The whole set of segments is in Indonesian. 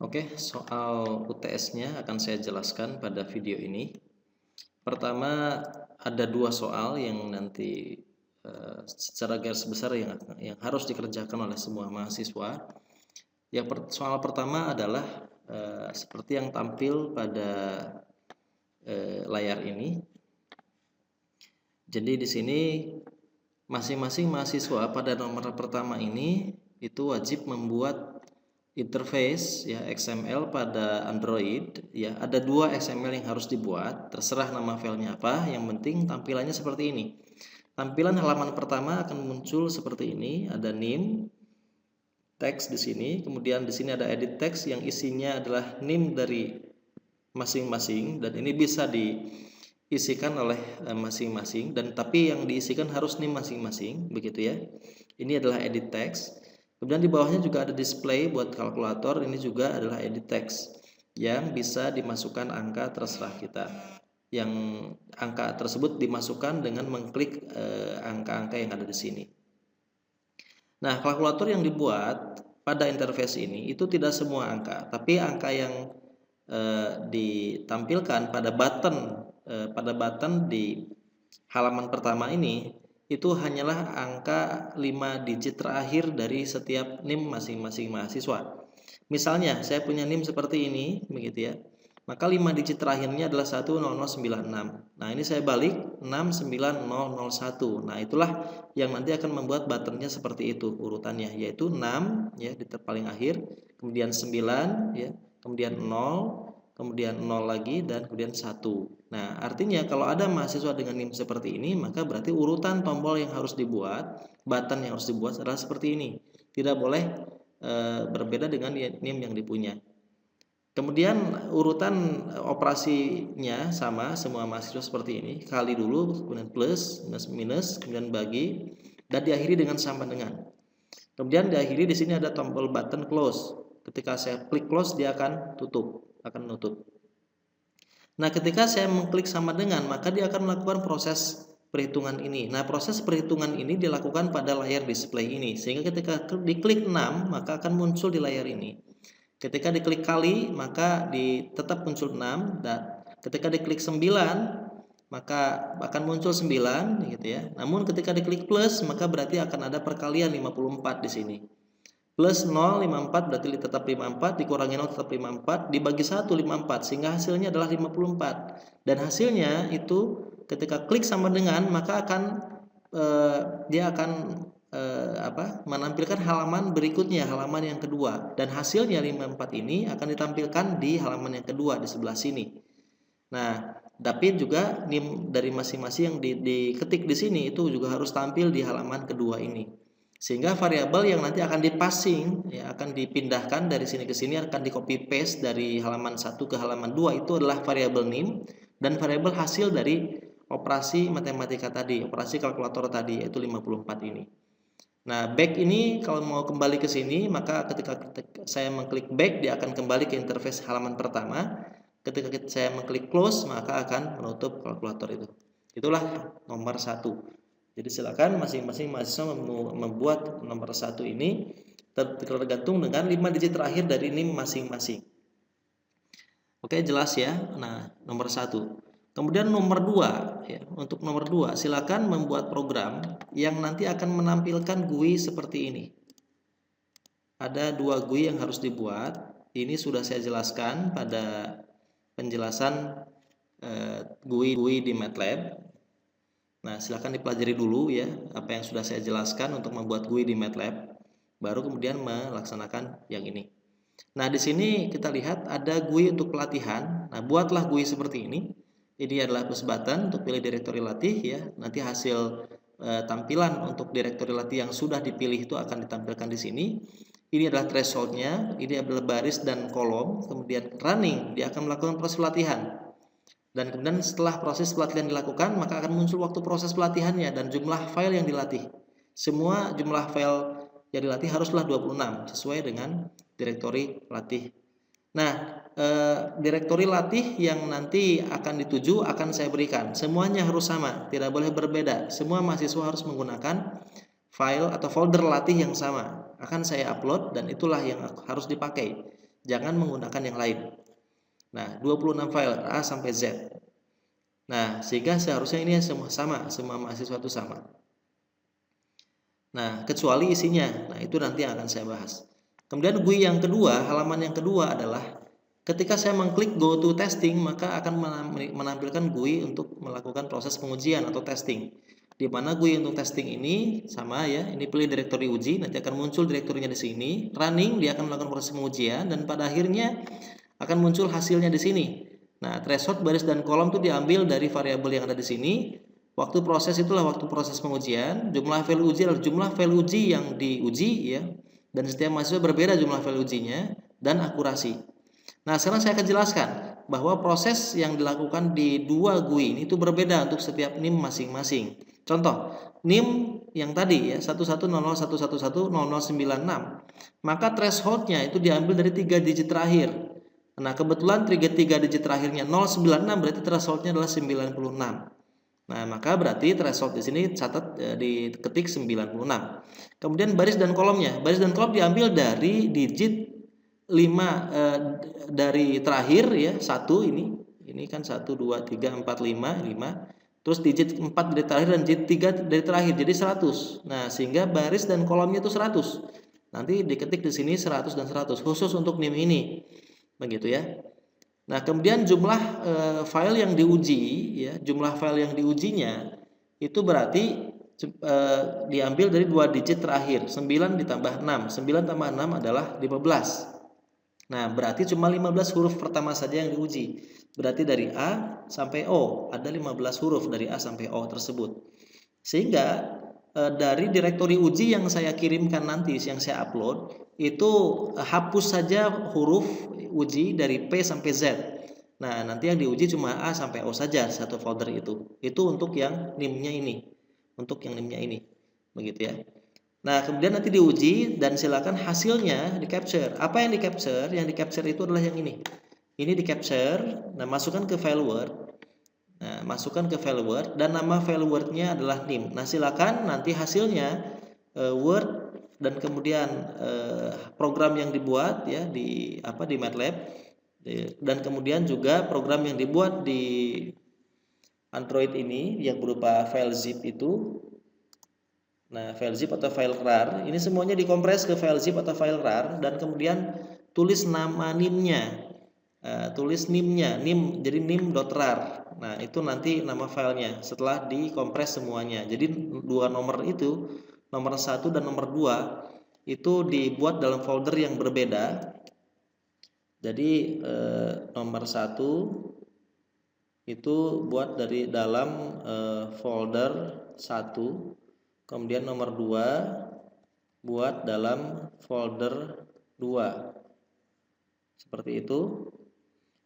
Oke, soal UTS-nya akan saya jelaskan pada video ini. Pertama, ada dua soal yang nanti secara garis besar yang harus dikerjakan oleh semua mahasiswa. Soal pertama adalah seperti yang tampil pada layar ini. Jadi di sini masing-masing mahasiswa pada nomor pertama ini itu wajib membuat interface ya XML pada Android ya. Ada dua XML yang harus dibuat, terserah nama filenya apa, yang penting tampilannya seperti ini. Tampilan halaman pertama akan muncul seperti ini, ada name teks di sini, kemudian di sini ada edit text yang isinya adalah name dari masing-masing, dan ini bisa diisikan oleh masing-masing, dan tapi yang diisikan harus name masing-masing, begitu ya. Ini adalah edit text. Kemudian di bawahnya juga ada display buat kalkulator, ini juga adalah edit text yang bisa dimasukkan angka terserah kita. Yang angka tersebut dimasukkan dengan mengklik angka-angka yang ada di sini. Nah, kalkulator yang dibuat pada interface ini itu tidak semua angka, tapi angka yang ditampilkan pada button di halaman pertama ini itu hanyalah angka 5 digit terakhir dari setiap NIM masing-masing mahasiswa. Misalnya saya punya NIM seperti ini, begitu ya. Maka 5 digit terakhirnya adalah 10096. Nah, ini saya balik 69001. Nah, itulah yang nanti akan membuat buttonnya seperti itu urutannya, yaitu 6 ya di paling akhir, kemudian 9 ya, kemudian 0, kemudian 0 lagi, dan kemudian 1. Nah, artinya kalau ada mahasiswa dengan NIM seperti ini, maka berarti urutan tombol yang harus dibuat, button yang harus dibuat adalah seperti ini. Tidak boleh berbeda dengan NIM yang dipunya. Kemudian urutan operasinya sama semua mahasiswa seperti ini. Kali dulu, kemudian plus, minus, kemudian bagi, dan diakhiri dengan sama dengan. Kemudian diakhiri di sini ada tombol button close. Ketika saya klik close, dia akan menutup. Nah, ketika saya mengklik sama dengan, maka dia akan melakukan proses perhitungan ini. Nah, proses perhitungan ini dilakukan pada layar display ini, sehingga ketika diklik 6, maka akan muncul di layar ini. Ketika diklik kali, maka tetap muncul 6, dan ketika diklik 9, maka akan muncul 9 gitu ya. Namun ketika diklik plus, maka berarti akan ada perkalian 54 di sini. Plus 0, 54 berarti tetap 54, dikurangi 0 tetap 54, dibagi 1 54, sehingga hasilnya adalah 54. Dan hasilnya itu ketika klik sama dengan, maka dia akan menampilkan halaman berikutnya, halaman yang kedua, dan hasilnya 54 ini akan ditampilkan di halaman yang kedua di sebelah sini. Nah, tapi juga NIM dari masing-masing yang diketik di sini itu juga harus tampil di halaman kedua ini, sehingga variabel yang nanti akan dipasing ya, akan dipindahkan dari sini ke sini, akan di copy paste dari halaman 1 ke halaman 2, itu adalah variabel NIM dan variabel hasil dari operasi matematika tadi, operasi kalkulator tadi, yaitu 54 ini. Nah, back ini kalau mau kembali ke sini, maka ketika saya mengklik back, dia akan kembali ke interface halaman pertama. Ketika saya mengklik close, maka akan menutup kalkulator itu. Itulah nomor 1. Jadi silakan masing-masing mahasiswa membuat nomor 1 ini tergantung dengan 5 digit terakhir dari NIM masing-masing. Oke, jelas ya. Nah, nomor 1. Kemudian nomor 2 ya. Untuk nomor 2, silakan membuat program yang nanti akan menampilkan GUI seperti ini. Ada 2 GUI yang harus dibuat. Ini sudah saya jelaskan pada penjelasan GUI di MATLAB. Nah, silakan dipelajari dulu ya apa yang sudah saya jelaskan untuk membuat GUI di MATLAB, baru kemudian melaksanakan yang ini. Nah, di sini kita lihat ada GUI untuk pelatihan. Nah, buatlah GUI seperti ini. Ini adalah plus button untuk pilih direktori latih ya. Nanti hasil tampilan untuk direktori latih yang sudah dipilih itu akan ditampilkan di sini. Ini adalah thresholdnya, ini adalah baris dan kolom. Kemudian running, dia akan melakukan proses pelatihan. Dan kemudian setelah proses pelatihan dilakukan, maka akan muncul waktu proses pelatihannya dan jumlah file yang dilatih. Semua jumlah file yang dilatih haruslah 26 sesuai dengan direktori latih. Nah, direktori latih yang nanti akan dituju akan saya berikan. Semuanya harus sama, tidak boleh berbeda. Semua mahasiswa harus menggunakan file atau folder latih yang sama. Akan saya upload dan itulah yang harus dipakai. Jangan menggunakan yang lain. Nah, 26 file A sampai Z. Nah, sehingga seharusnya ini semua sama, semua mahasiswa itu sama. Nah, kecuali isinya. Nah, itu nanti yang akan saya bahas. Kemudian GUI yang kedua, halaman yang kedua adalah ketika saya mengklik go to testing, maka akan menampilkan GUI untuk melakukan proses pengujian atau testing. Di mana GUI untuk testing ini sama ya, ini pilih direktori uji, nanti akan muncul direktorinya di sini. Running, dia akan melakukan proses pengujian dan pada akhirnya akan muncul hasilnya di sini. Nah, threshold baris dan kolom itu diambil dari variabel yang ada di sini. Waktu proses itulah waktu proses pengujian. Jumlah file uji adalah jumlah file uji yang diuji ya. Dan setiap mahasiswa berbeda jumlah file ujinya dan akurasi. Nah, sekarang saya akan jelaskan bahwa proses yang dilakukan di dua GUI ini itu berbeda untuk setiap NIM masing-masing. Contoh, NIM yang tadi ya 110011110096, maka thresholdnya itu diambil dari 3 digit terakhir. Nah, kebetulan 3 digit terakhirnya 096 berarti thresholdnya adalah 96. Nah, maka berarti threshold di sini catat diketik 96. Kemudian baris dan kolomnya. Baris dan kolom diambil dari digit 5 dari terakhir ya, 1 ini. Ini kan 1 2 3 4 5, 5. Terus digit 4 dari terakhir dan digit 3 dari terakhir jadi 100. Nah, sehingga baris dan kolomnya itu 100. Nanti diketik di sini 100 dan 100 khusus untuk NIM ini. Begitu ya. Nah, kemudian jumlah file yang diuji ya, jumlah file yang diujinya itu berarti diambil dari 2 digit terakhir, 9 ditambah 6. 9 tambah 6 adalah 15. Nah, berarti cuma 15 huruf pertama saja yang diuji. Berarti dari A sampai O, ada 15 huruf dari A sampai O tersebut. Sehingga dari direktori uji yang saya kirimkan nanti, yang saya upload, itu hapus saja huruf uji dari P sampai Z. Nah, nanti yang diuji cuma A sampai O saja satu folder itu. Itu untuk yang NIM-nya ini. Untuk yang NIM-nya ini. Begitu ya. Nah, kemudian nanti diuji dan silakan hasilnya di capture. Apa yang di capture? Yang di capture itu adalah yang ini. Ini di capture. Nah, masukkan ke file Word. Nah, masukkan ke file Word dan nama file Word-nya adalah NIM. Nah, silakan nanti hasilnya Word dan kemudian program yang dibuat ya di MATLAB dan kemudian juga program yang dibuat di Android ini yang berupa file zip itu. Nah, file zip atau file rar ini semuanya dikompres ke file zip atau file rar dan kemudian tulis nama NIM-nya. Tulis NIM-nya, NIM jadi nim.rar. Nah, itu nanti nama filenya setelah dikompres semuanya. Jadi dua nomor itu, nomor 1 dan nomor 2 itu dibuat dalam folder yang berbeda. Jadi nomor 1 itu buat dari dalam folder 1, kemudian nomor 2 buat dalam folder 2. Seperti itu.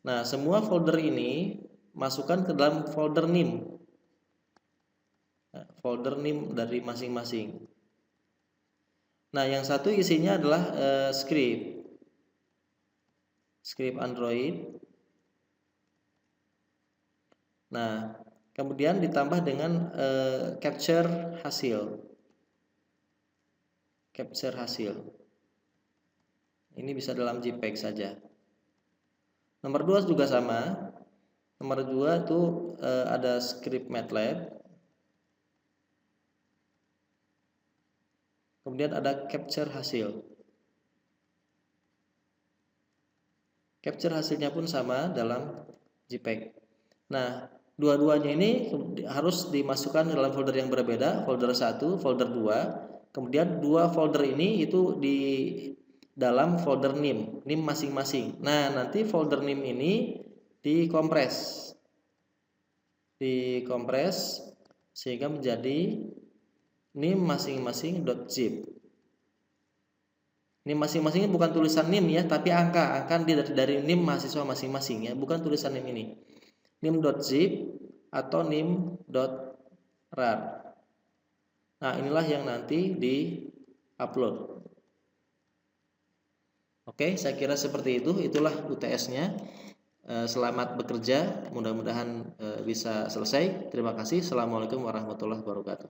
Nah, semua folder ini masukkan ke dalam folder NIM. Folder NIM dari masing-masing. Nah, yang satu isinya adalah script Android. Nah, kemudian ditambah dengan capture hasil. Ini bisa dalam JPEG saja. Nomor 2 juga sama. Nomor 2 itu ada script MATLAB. Kemudian ada capture hasil. Capture hasilnya pun sama dalam JPEG. Nah, dua-duanya ini harus dimasukkan dalam folder yang berbeda, folder 1, folder 2. Kemudian dua folder ini itu di dalam folder NIM masing-masing. Nah, nanti folder NIM ini dikompres sehingga menjadi NIM masing-masing .zip. NIM masing-masing bukan tulisan NIM ya, tapi angka dari NIM mahasiswa masing-masing ya, bukan tulisan NIM ini. NIM.zip atau NIM.rar. Nah, inilah yang nanti di-upload. Oke, saya kira seperti itu. Itulah UTS-nya. Selamat bekerja. Mudah-mudahan bisa selesai. Terima kasih. Assalamualaikum warahmatullahi wabarakatuh.